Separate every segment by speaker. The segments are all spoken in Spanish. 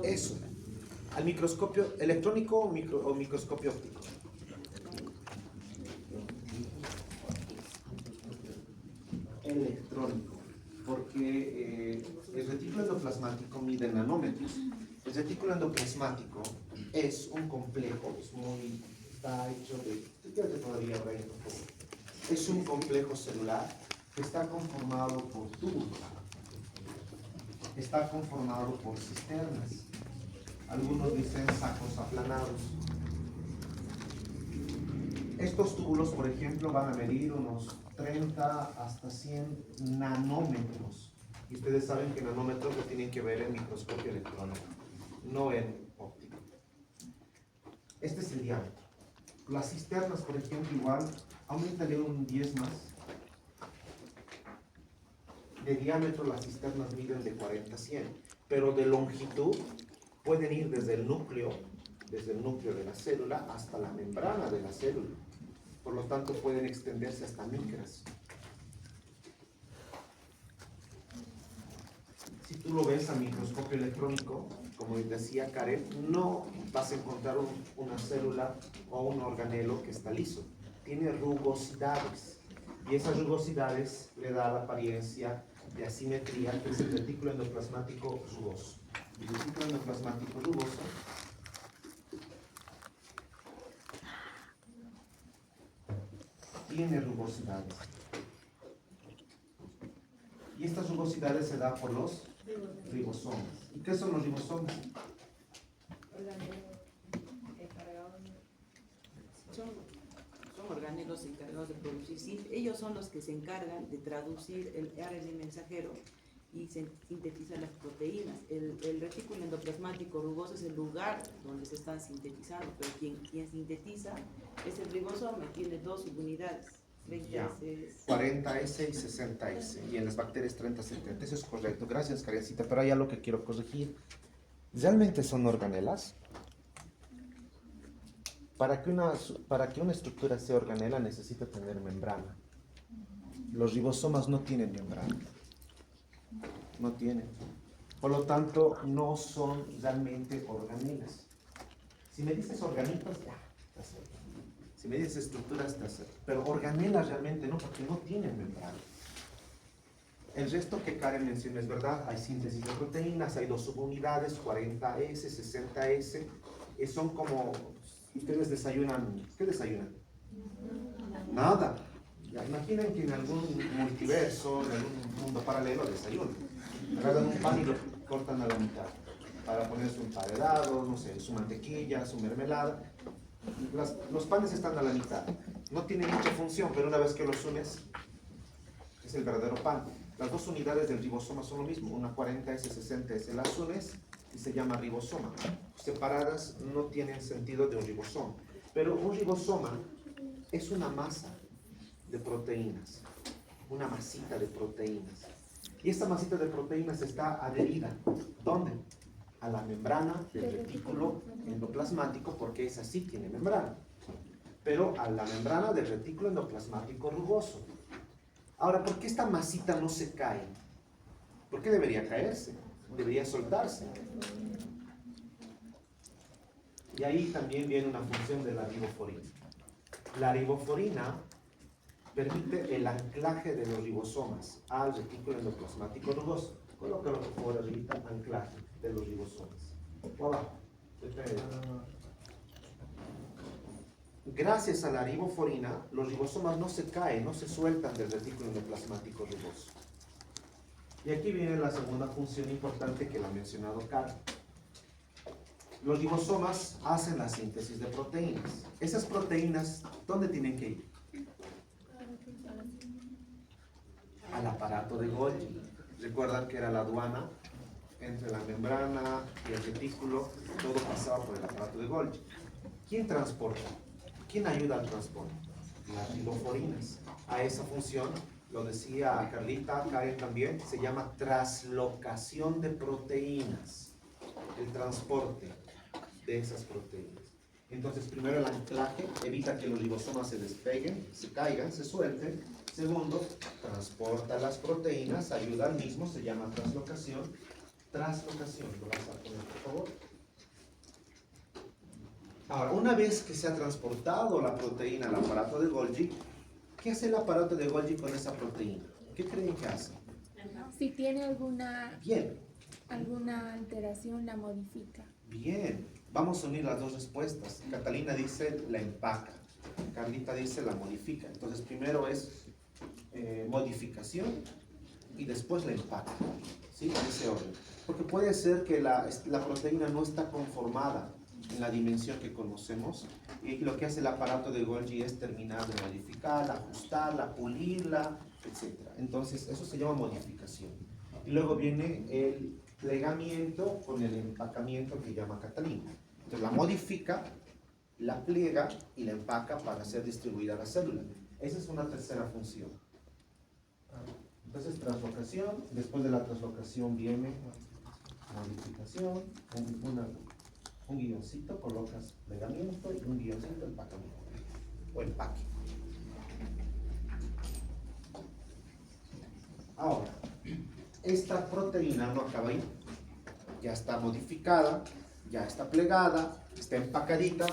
Speaker 1: Eso. ¿Al microscopio electrónico o microscopio óptico? Electrónico, porque el retículo endoplasmático mide en nanómetros. El retículo endoplasmático es un complejo, está hecho de, creo que todavía habrá ahí un poco. Es un complejo celular que está conformado por túbulos, está conformado por cisternas. Algunos dicen sacos aplanados. Estos túbulos, por ejemplo, van a medir unos 30 hasta 100 nanómetros. Y ustedes saben que nanómetros lo tienen que ver en microscopio electrónico, no en óptico. Este es el diámetro. Las cisternas, por ejemplo, igual, aumentan un 10 más. De diámetro las cisternas miden de 40 a 100, pero de longitud pueden ir desde el núcleo de la célula hasta la membrana de la célula. Por lo tanto, pueden extenderse hasta micras. Si tú lo ves a microscopio electrónico, como decía Karen, no vas a encontrar una célula o un organelo que está liso. Tiene rugosidades. Y esas rugosidades le da la apariencia de asimetría, que es el retículo endoplasmático rugoso. El retículo endoplasmático rugoso tiene rugosidades. Y estas rugosidades se dan por los ribosomas. ¿Y qué son los ribosomas?
Speaker 2: Son organelos encargados de producir. Sí, ellos son los que se encargan de traducir el ARN mensajero y sintetizar las proteínas. El retículo endoplasmático rugoso es el lugar donde se están sintetizando, pero quien sintetiza es el ribosoma, tiene dos subunidades.
Speaker 1: 40S y 60S, y en las bacterias 30-70. Eso es correcto. Gracias, Karencita. Pero hay algo que quiero corregir. ¿Realmente son organelas? Para que una estructura sea organela necesita tener membrana. Los ribosomas no tienen membrana. No tienen. Por lo tanto, no son realmente organelas. Si me dices organitas, ya, está cerca. Si me dices estructuras, está cerca. Pero organelas realmente no, porque no tienen membrana. El resto que Karen menciona es verdad. Hay síntesis de proteínas, hay dos subunidades, 40S, 60S. Son como... Ustedes desayunan. ¿Qué desayunan? Nada. Ya, imaginen que en algún multiverso, en algún mundo paralelo, desayunan. Agarran un pan y lo cortan a la mitad para ponerse un emparedado, no sé, su mantequilla, su mermelada. Los panes están a la mitad. No tienen mucha función, pero una vez que los unes, es el verdadero pan. Las dos unidades del ribosoma son lo mismo, una 40S, 60S. Las unes y se llama ribosoma. Separadas no tienen sentido de un ribosoma. Pero un ribosoma es una masa de proteínas, una masita de proteínas. Y esta masita de proteínas está adherida, ¿dónde? A la membrana del retículo endoplasmático, porque esa sí tiene membrana, pero a la membrana del retículo endoplasmático rugoso. Ahora, ¿por qué esta masita no se cae? ¿Por qué debería caerse? Debería soltarse. Y ahí también viene una función de la riboforina. La riboforina permite el anclaje de los ribosomas al retículo endoplasmático rugoso. Colócalo por favor arriba, anclaje de los ribosomas. O abajo. Gracias a la riboforina, los ribosomas no se caen, no se sueltan del retículo endoplasmático rugoso. Y aquí viene la segunda función importante que la ha mencionado Carl. Los ribosomas hacen la síntesis de proteínas. Esas proteínas, ¿dónde tienen que ir? Al aparato de Golgi. Recuerdan que era la aduana entre la membrana y el retículo, todo pasaba por el aparato de Golgi. ¿Quién transporta? ¿Quién ayuda al transporte? Las riboforinas. A esa función, lo decía Carlita, Karen también, se llama traslocación de proteínas. El transporte de esas proteínas. Entonces, primero el anclaje evita que los ribosomas se despeguen, se caigan, se suelten. Segundo, transporta las proteínas, ayuda al mismo, se llama traslocación. Traslocación, lo vas a poner por favor. Ahora, una vez que se ha transportado la proteína al aparato de Golgi, ¿qué hace el aparato de Golgi con esa proteína? ¿Qué creen que hace?
Speaker 3: Si tiene alguna
Speaker 1: Bien,
Speaker 3: alteración, la modifica.
Speaker 1: bien. Vamos a unir las dos respuestas. Catalina dice la empaca, Carlita dice la modifica. Entonces primero es modificación y después la empaca, ¿sí? En ese orden. Porque puede ser que la proteína no está conformada en la dimensión que conocemos y lo que hace el aparato de Golgi es terminar de modificarla, ajustarla, pulirla, etc. Entonces eso se llama modificación. Y luego viene el plegamiento con el empacamiento que llama Catalina. Entonces la modifica, la pliega y la empaca para ser distribuida a la célula. Esa es una tercera función. Entonces translocación, después de la translocación viene modificación, un guioncito, colocas plegamiento y un guioncito empacamiento o empaque. Ahora, esta proteína no acaba ahí, ya está modificada, ya está plegada, está empacadita.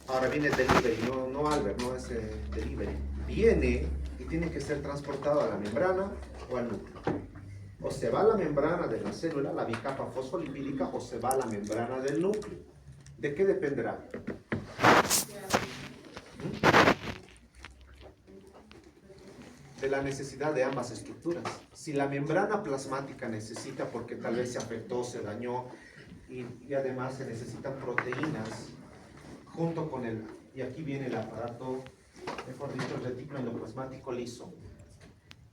Speaker 1: Ahora viene el delivery, no Albert, no es delivery. Viene y tiene que ser transportado a la membrana o al núcleo. O se va a la membrana de la célula, la bicapa fosfolipídica, o se va a la membrana del núcleo. ¿De qué dependerá? De la necesidad de ambas estructuras. Si la membrana plasmática necesita, porque tal vez se afectó, se dañó, y además se necesitan proteínas, junto con el, y aquí viene el aparato, mejor dicho, el retículo endoplasmático liso,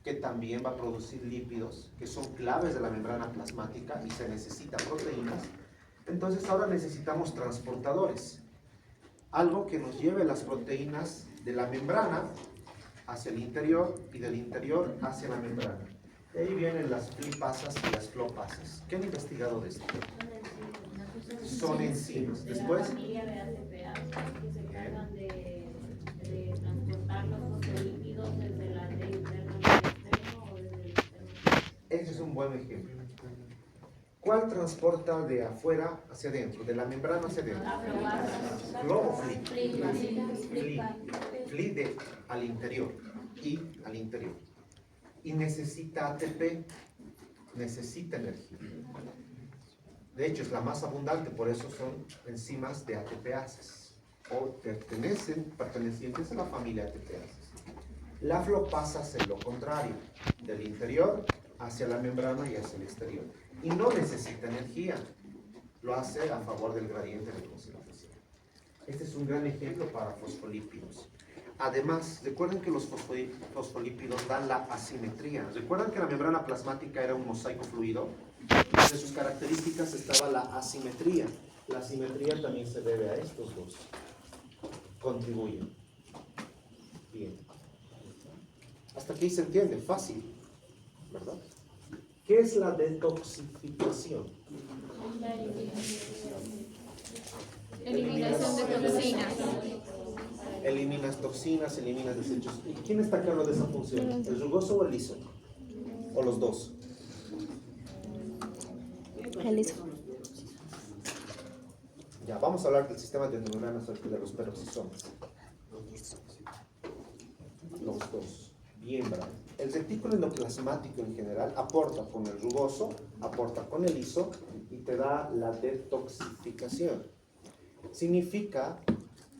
Speaker 1: que también va a producir lípidos, que son claves de la membrana plasmática y se necesitan proteínas. Entonces ahora necesitamos transportadores, algo que nos lleve las proteínas de la membrana hacia el interior y del interior hacia la membrana. De ahí vienen las flipasas y las flopasas. ¿Qué han investigado de esto? Son enzimas. Después,
Speaker 4: de la familia de ATPase que se encargan de transportar los fosfolípidos desde la red interna al externo o desde el externo.
Speaker 1: ese es un buen ejemplo. ¿Cuál transporta de afuera hacia adentro? De la membrana hacia adentro. Flow o flip. Flip al interior y al interior. Y necesita ATP, necesita energía. De hecho, es la más abundante, por eso son enzimas de ATPases o pertenecientes a la familia ATPases. La flopasa hace lo contrario, del interior hacia la membrana y hacia el exterior. Y no necesita energía, lo hace a favor del gradiente de concentración. Este es un gran ejemplo para fosfolípidos. Además, recuerden que los fosfolípidos dan la asimetría. ¿Recuerdan que la membrana plasmática era un mosaico fluido? Entre sus características estaba la asimetría. La asimetría también se debe a estos dos. Contribuyen. Bien. Hasta aquí se entiende, fácil, ¿verdad? ¿Qué es la detoxificación?
Speaker 3: Eliminación de toxinas.
Speaker 1: Eliminas toxinas, eliminas desechos. ¿Y quién está a cargo de esa función? ¿El rugoso o el liso? ¿O los dos?
Speaker 3: El liso.
Speaker 1: Ya, vamos a hablar del sistema de neuronas de los peroxisomas. Los dos. Bien, bravo. El retículo endoplasmático en general aporta con el rugoso, aporta con el liso y te da la detoxificación. Significa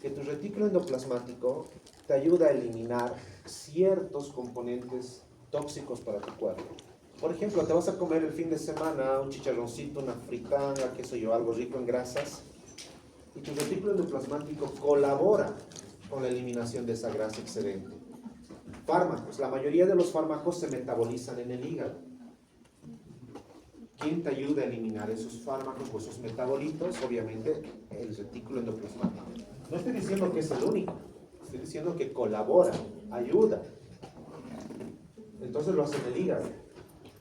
Speaker 1: que tu retículo endoplasmático te ayuda a eliminar ciertos componentes tóxicos para tu cuerpo. Por ejemplo, te vas a comer el fin de semana un chicharroncito, una fritanga, qué sé yo, algo rico en grasas, y tu retículo endoplasmático colabora con la eliminación de esa grasa excedente. Fármacos. La mayoría de los fármacos se metabolizan en el hígado. ¿Quién te ayuda a eliminar esos fármacos o esos metabolitos? Obviamente, el retículo endoplasmático. No estoy diciendo que es el único. Estoy diciendo que colabora, ayuda. Entonces lo hace en el hígado.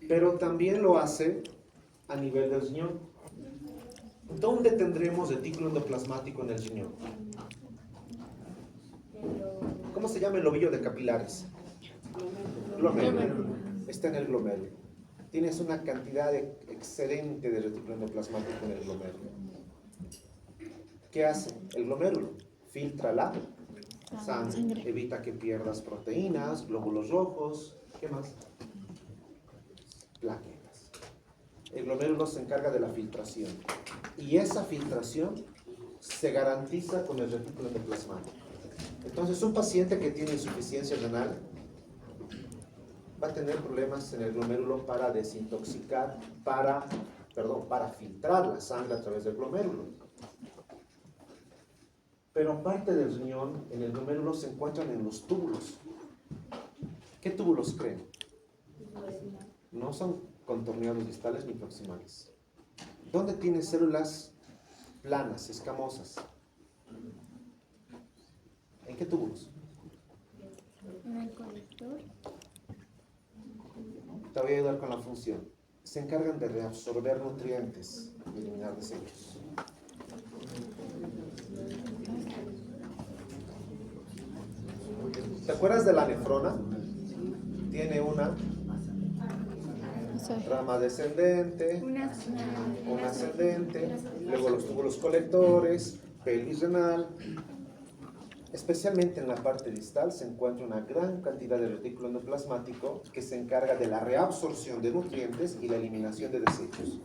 Speaker 1: Pero también lo hace a nivel del riñón. ¿Dónde tendremos retículo endoplasmático en el riñón? ¿Cómo se llama el ovillo de capilares? Glomérulo. Está en el glomérulo. Tienes una cantidad excelente de retículo endoplasmático en el glomérulo. ¿Qué hace? El glomérulo filtra la sangre, evita que pierdas proteínas, glóbulos rojos, ¿qué más? Plaquetas. El glomérulo se encarga de la filtración y esa filtración se garantiza con el retículo endoplasmático. Entonces, un paciente que tiene insuficiencia renal va a tener problemas en el glomérulo para desintoxicar, para filtrar la sangre a través del glomérulo. Pero aparte del riñón, en el glomérulo se encuentran en los túbulos. ¿Qué túbulos creen? No son contorneados distales ni proximales. ¿Dónde tiene células planas, escamosas? ¿En qué túbulos?
Speaker 3: En el conector.
Speaker 1: Te voy a ayudar con la función. Se encargan de reabsorber nutrientes y eliminar desechos. ¿Te acuerdas de la nefrona? Tiene una rama descendente, una ascendente, luego los túbulos colectores, pelvis renal. Especialmente en la parte distal se encuentra una gran cantidad de retículo endoplasmático que se encarga de la reabsorción de nutrientes y la eliminación de desechos.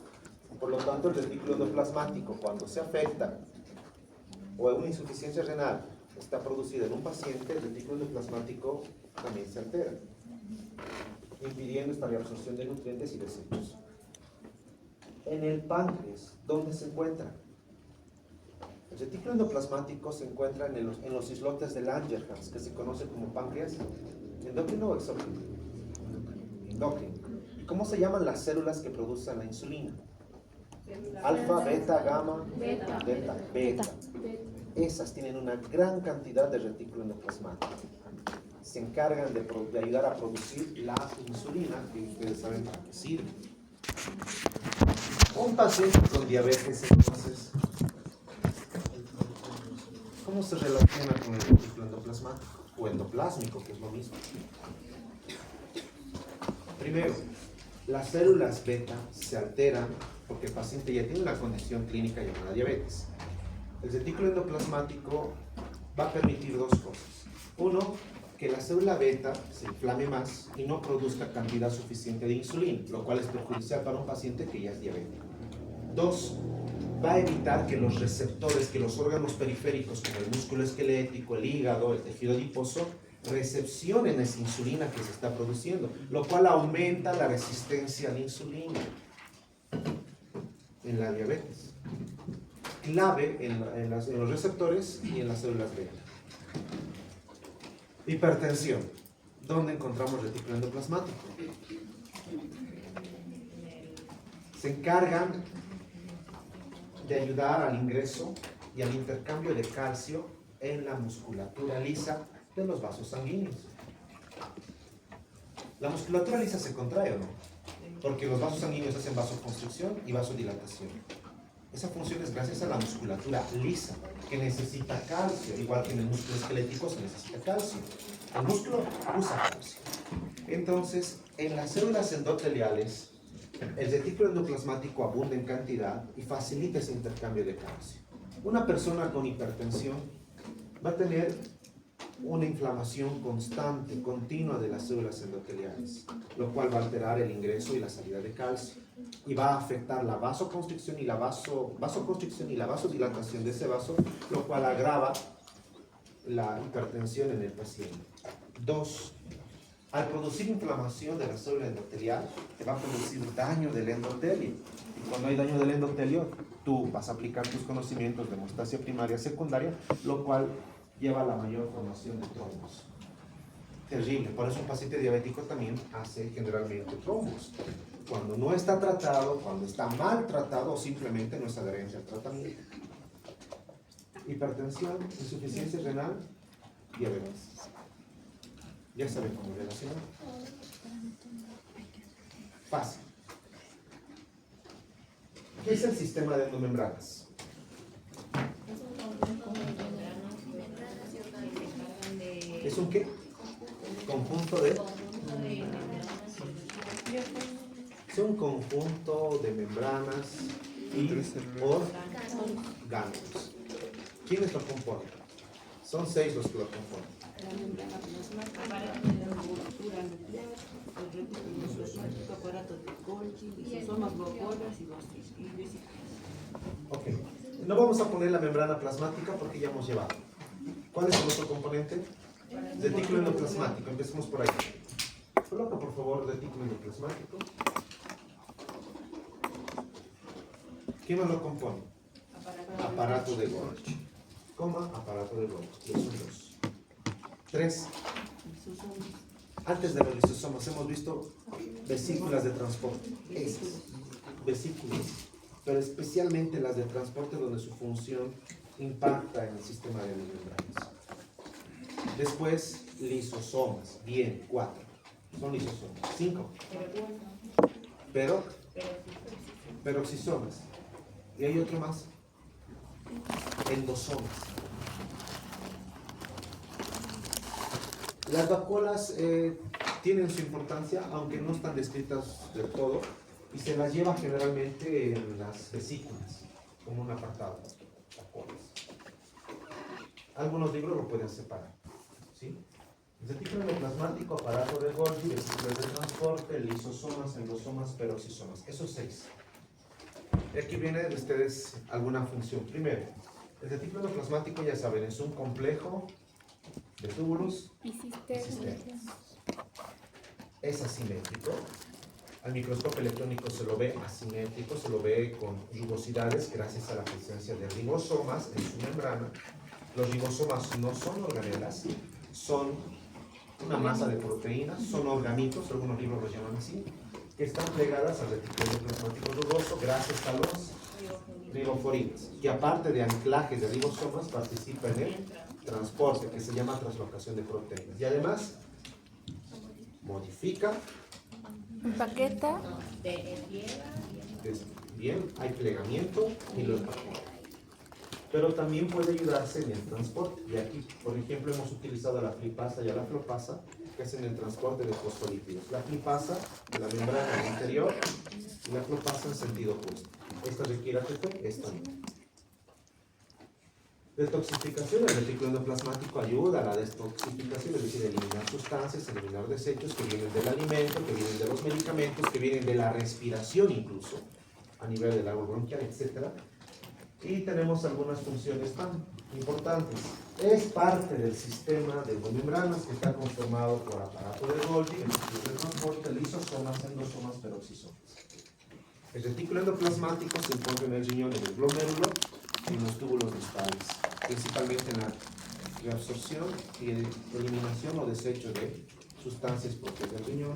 Speaker 1: Por lo tanto, el retículo endoplasmático, cuando se afecta o una insuficiencia renal está producida en un paciente, el retículo endoplasmático también se altera, impidiendo esta reabsorción de nutrientes y desechos. En el páncreas, ¿dónde se encuentra? El retículo endoplasmático se encuentra en los islotes de Langerhans, que se conoce como páncreas endocrino o exócrino. Endocrino. ¿Y cómo se llaman las células que producen la insulina? Alfa, beta, gamma, beta. Esas tienen una gran cantidad de retículo endoplasmático. Se encargan de ayudar a producir la insulina, que ustedes saben para qué sirve. Un paciente con diabetes, entonces, ¿cómo se relaciona con el retículo endoplasmático? O endoplásmico, que es lo mismo. Primero, las células beta se alteran porque el paciente ya tiene una condición clínica llamada diabetes. El retículo endoplasmático va a permitir dos cosas. Uno, que la célula beta se inflame más y no produzca cantidad suficiente de insulina, lo cual es perjudicial para un paciente que ya es diabético. Dos, va a evitar que los receptores, que los órganos periféricos como el músculo esquelético, el hígado, el tejido adiposo, recepcionen esa insulina que se está produciendo, lo cual aumenta la resistencia a la insulina en la diabetes. Clave en los receptores y en las células beta. Hipertensión. ¿Dónde encontramos retículo endoplasmático? Se encargan de ayudar al ingreso y al intercambio de calcio en la musculatura lisa de los vasos sanguíneos. La musculatura lisa se contrae, ¿o no? Porque los vasos sanguíneos hacen vasoconstricción y vasodilatación. Esa función es gracias a la musculatura lisa, que necesita calcio, igual que en el músculo esquelético se necesita calcio. El músculo usa calcio. Entonces, en las células endoteliales, el retículo endoplasmático abunda en cantidad y facilita ese intercambio de calcio. Una persona con hipertensión va a tener una inflamación constante, continua de las células endoteliales, lo cual va a alterar el ingreso y la salida de calcio y va a afectar la vasoconstricción y la vasodilatación de ese vaso, lo cual agrava la hipertensión en el paciente. Dos, al producir inflamación de la célula endotelial, te va a producir daño del endotelio. Y cuando hay daño del endotelio, tú vas a aplicar tus conocimientos de hemostasia primaria, secundaria, lo cual lleva a la mayor formación de trombos. Terrible. Por eso un paciente diabético también hace generalmente trombos. Cuando no está tratado, cuando está mal tratado o simplemente no es adherente al tratamiento. Hipertensión, insuficiencia renal, diabetes. Ya saben cómo relacionar. Fácil. ¿Qué es el sistema de endomembranas? ¿Es un qué? Conjunto de... Es un conjunto de membranas y orgánulos. ¿Quiénes lo componen? Son 6 los que lo componen.
Speaker 2: La membrana plasmática, la envoltura nuclear, el retículo endoplasmático, aparato de Golgi, lisosomas, vacuolas y vesículas.
Speaker 1: Ok. No vamos a poner la membrana plasmática porque ya hemos llevado. ¿Cuál es el otro componente? Retículo endoplasmático. Empecemos por ahí. Coloca por favor retículo endoplasmático. ¿Qué más lo compone? Aparato de Golgi. Coma, aparato de Golgi. Esos son 2. 3.
Speaker 2: Lisosomas.
Speaker 1: Antes de los lisosomas hemos visto vesículas de transporte. Esas. Vesículas. Pero especialmente las de transporte donde su función impacta en el sistema de membranas. Después, lisosomas. Bien, 4. Son lisosomas. 5. Peroxisomas. Y hay otro más. Endosomas. Las vacuolas tienen su importancia, aunque no están descritas del todo, y se las lleva generalmente en las vesículas, como un apartado. Vacuolas. Algunos libros lo pueden separar. ¿Sí? Retículo endoplasmático, aparato de Golgi, vesículas de transporte, lisosomas, endosomas, peroxisomas. Esos 6. Y aquí viene de ustedes alguna función. Primero, el retículo endoplasmático, ya saben, es un complejo de túbulos
Speaker 3: Y cisternas.
Speaker 1: Es asimétrico. Al microscopio electrónico se lo ve asimétrico, se lo ve con rugosidades gracias a la presencia de ribosomas en su membrana. Los ribosomas no son organelas, son una masa de proteínas, son organitos, algunos libros los llaman así, que están pegadas al retículo endoplasmático rugoso gracias a los riboforinas, que aparte de anclajes de ribosomas participa en el transporte, que se llama translocación de proteínas. Y además, modifica,
Speaker 3: Empaqueta.
Speaker 1: bien, hay plegamiento y lo empaqueta. Pero también puede ayudarse en el transporte. Y aquí, por ejemplo, hemos utilizado la flipasa y la flopasa, que es en el transporte de fosfolípidos. La flipasa de la membrana interior y la flopasa en sentido opuesto. Esta requiere ATP, esta no. Detoxificación. El retículo endoplasmático ayuda a la detoxificación, es decir, eliminar sustancias, eliminar desechos que vienen del alimento, que vienen de los medicamentos, que vienen de la respiración incluso, a nivel del árbol bronquial, etc. Y tenemos algunas funciones tan importantes. Es parte del sistema de membranas que está conformado por aparato de Golgi, vesículas de transporte, lisosomas, endosomas, peroxisomas. El retículo endoplasmático se encuentra en el riñón, en el glomérulo y en los túbulos distales, principalmente en la reabsorción y eliminación o desecho de sustancias propias del riñón.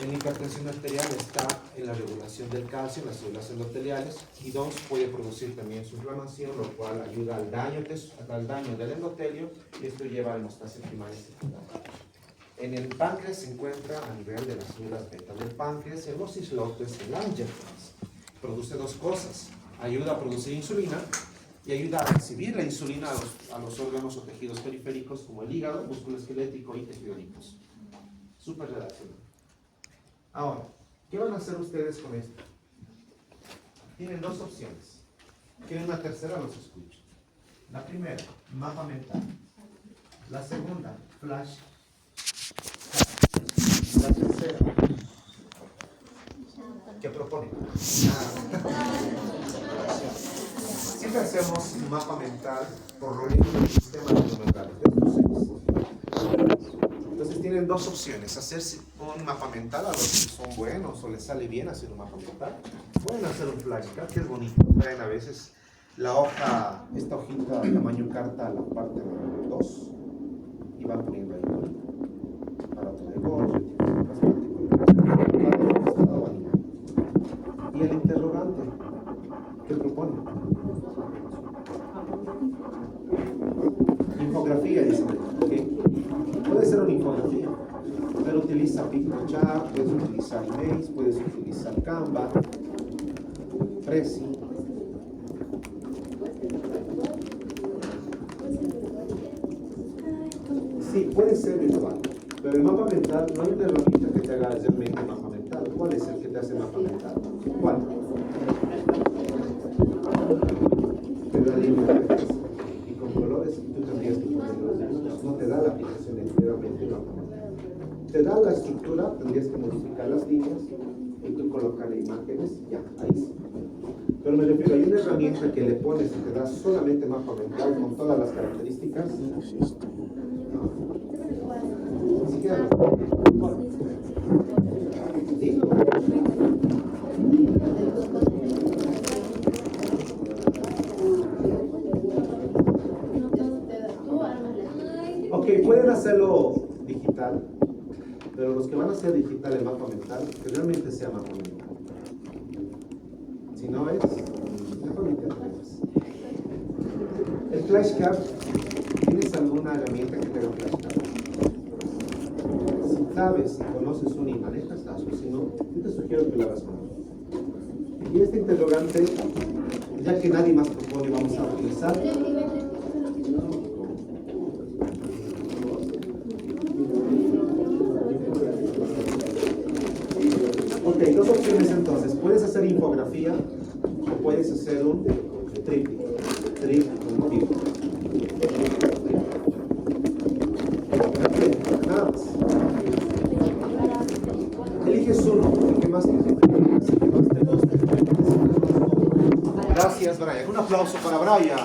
Speaker 1: En la hipertensión arterial está en la regulación del calcio en las células endoteliales, y 2 puede producir también su inflamación, lo cual ayuda al daño del endotelio, y esto lleva a hemostasia primaria y secundaria. En el páncreas se encuentra a nivel de las células beta del páncreas, en los islotes, en Langerhans. Produce 2 cosas: ayuda a producir insulina y ayuda a recibir la insulina a los órganos o tejidos periféricos como el hígado, músculo esquelético y tejido adiposo. Súper relacionado. Ahora, ¿qué van a hacer ustedes con esto? Tienen 2 opciones. ¿Quieren una tercera? Los escucho. La primera, mapa mental. La segunda, flash. La tercera, ¿qué proponen? Siempre hacemos un mapa mental por lo mismo del sistema neuromental. Entonces tienen 2 opciones: hacerse un mapa mental, a los que son buenos o les sale bien hacer un mapa mental. Pueden hacer un flashcard, que es bonito. Traen a veces la hoja, esta hojita tamaño carta, la parte 2, y van poniendo ahí aparato de Golgi, y el interrogante, ¿qué propone? Infografía, dice. ¿Okay? Puede ser una infografía, pero utiliza PictoChart, puedes utilizar emails, puedes utilizar Canva, Prezi. Sí, puede ser virtual, pero el mapa mental no hay una herramienta que te haga realmente mapa mental. ¿Cuál es el que te hace mapa mental? ¿Cuál? Pero la línea. la aplicación enteramente en mapa mental. Te da la estructura, tendrías que modificar las líneas y tú colocarle imágenes y ya, ahí sí. Pero me refiero, hay una herramienta que le pones y te da solamente mapa mental con todas las características. No. Ni siquiera. Dilo. Ok, pueden hacerlo digital, pero los que van a hacer digital el mapa mental, que realmente sea mapa mental. Si no es, mejor ni te atreves. El flashcard, ¿tienes alguna herramienta que te haga flashcard? Si sabes, si conoces una y manejas, hazlo. Si no, yo te sugiero que lo hagas con otro. Y este interrogante, ya que nadie más propone, vamos a utilizar. Ok, dos opciones entonces. Puedes hacer infografía o puedes hacer un tríptico. Tríptico, no digo. Nada más. Eliges uno, el que más te guste. Gracias, Brian. Un aplauso para Brian.